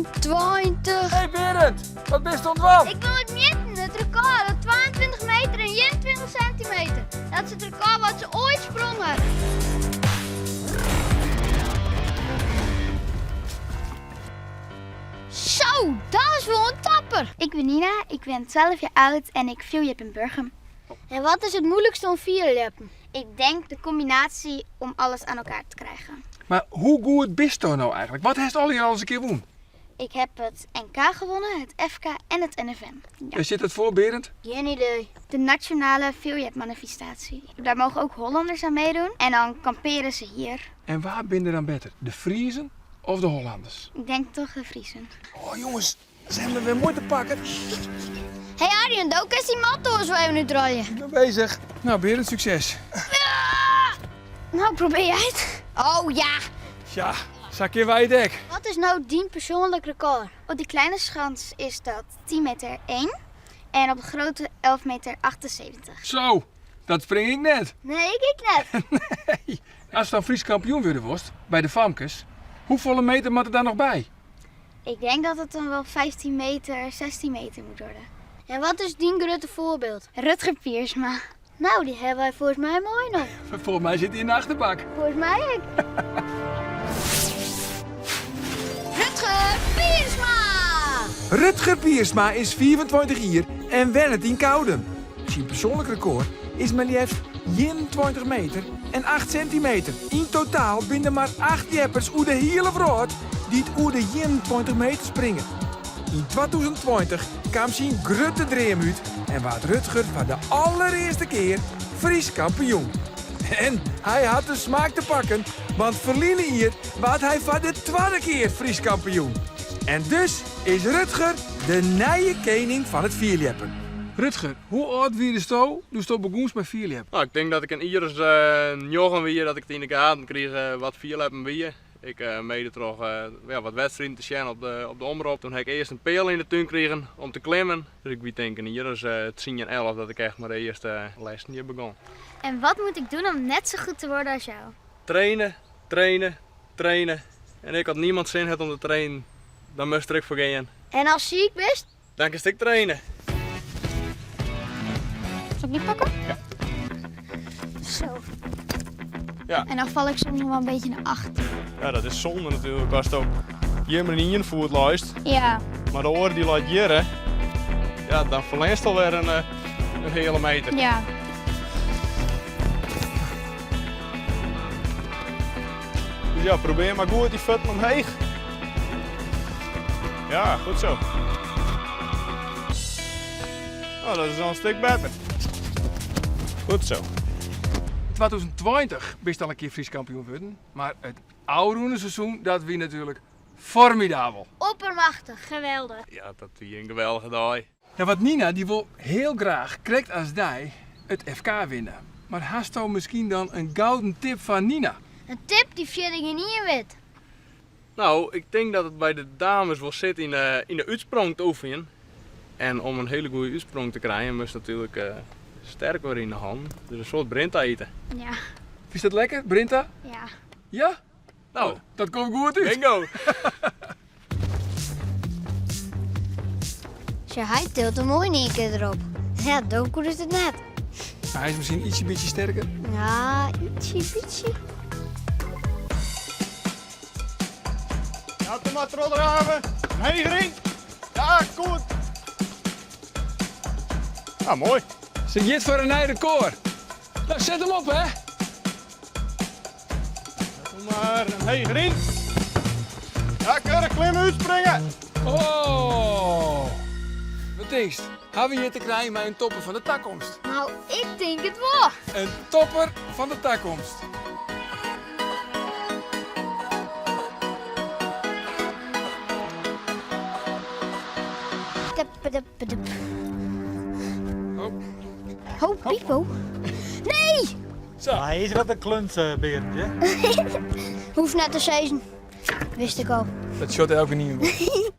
19, 20. Hey Berend, wat best ontwaan? Ik wil het meten, het record op 22 meter en 21 centimeter. Dat is het record wat ze ooit sprongen. Zo, dat is wel een tapper. Ik ben Nina, ik ben 12 jaar oud en ik vierlep in Burgum. En wat is het moeilijkste om vierleppen? Ik denk de combinatie om alles aan elkaar te krijgen. Maar hoe goed bist je nou eigenlijk? Wat heeft al hier al eens een keer won? Ik heb het NK gewonnen, het FK en het NFM. Ja. Is dit het voor, Berend? Geen idee. De nationale vierlep-manifestatie. Daar mogen ook Hollanders aan meedoen en dan kamperen ze hier. En waar ben je dan beter? De Friezen of de Hollanders? Ik denk toch de Friezen. Oh jongens, ze hebben weer mooi te pakken. Hey Arjen, ook is die matto's waar we nu draaien. Ik ben bezig. Nou Berend, succes. Nou, probeer jij het? Oh ja. Ja, zak je bij je dek. Wat is nou die persoonlijk record? Op die kleine schans is dat 10 meter 1 en op de grote 11 meter 78. Zo, dat spring ik net. Nee, ik net. Nee. Als je dan Fries kampioen worden wordt, bij de Famkes, hoeveel meter moet er dan nog bij? Ik denk dat het dan wel 15 meter, 16 meter moet worden. En wat is die grote voorbeeld? Rutger Piersma. Nou, die hebben wij volgens mij mooi nog. Volgens mij zit hij in de achterbak. Volgens mij ik. Rutger Piersma! Rutger Piersma is 24 jaar en wennet in Kouden. Zijn persoonlijk record is maar liefst 21 meter en 8 centimeter. In totaal binnen maar 8 jeppers oer de hele wereld die het oer de 21 meter springen. In 2020 kwam zijn grote dream uit en werd Rutger voor de allereerste keer Fries kampioen. En hij had de smaak te pakken, want verliezen hier werd hij voor de tweede keer Fries kampioen. En dus is Rutger de nieuwe koning van het vierleppen. Rutger, hoe oud wie je toen je begoens met vierlep? Nou, ik denk dat ik een ieders jongen weer dat ik het in de gaten kreeg wat vierleppen weer. Ik mede toch wat wedstrijden te zien op de omroep. Toen heb ik eerst een peel in de tuin gekregen om te klimmen. Dus ik denk in ieders 10 en 11 dat ik echt maar de eerste lessen hier begon. En wat moet ik doen om net zo goed te worden als jou? Trainen, trainen, trainen. En ik had niemand zin had om te trainen. Dan moest ik voor gaan. En als je ziek bent? Dan kan ik trainen. Zal ik die pakken? Ja. Zo. Ja. En dan val ik soms nog wel een beetje naar achter. Ja, dat is zonde natuurlijk als het ook hier maar niet invoert luist. Ja. Maar de oren die laat hier, ja, dan verliest alweer een hele meter. Ja. Dus ja, probeer maar goed die voeten omheen. Ja, goed zo. Oh, dat is al een stuk beter. Goed zo. In 2020 ben je al een keer Fries kampioen geworden. Maar het oude seizoen, dat wie natuurlijk formidabel. Oppermachtig, geweldig. Ja, dat is een geweldige dag. Ja, wat Nina die wil heel graag, krijgt als die het FK winnen. Maar hast je misschien dan een gouden tip van Nina? Een tip die vind je niet in wit. Nou, ik denk dat het bij de dames wel zit in de uitsprong te oefenen. En om een hele goede uitsprong te krijgen, moest je natuurlijk sterk worden in de hand. Dus een soort Brinta eten. Ja. Vind je dat lekker, Brinta? Ja. Ja? Nou, Dat komt goed uit. bingo! Zo, hij tilt er mooi in één keer erop. Ja, donker is het net. Hij is misschien ietsje beetje sterker. Ja, ietsje, ietsje. Ja, kom maar trollerhaven. Heen, ring. Ja, goed. Ja, mooi. Ze jit voor een nieuw record. Nou, zet hem op, hè. Kom maar, heen, ring. Ja, keurig klimmen, uitspringen. Oh. Wat denk je? Hebben we hier te krijgen met een topper van de toekomst? Nou, ik denk het wel. Een topper van de toekomst. Duppeduppedup. Oh. Ho, Pipo. Nee! Zo. Hij is wat een klunsbeertje. Hoeft net te zeggen. Wist ik al. Dat shot elke nieuw.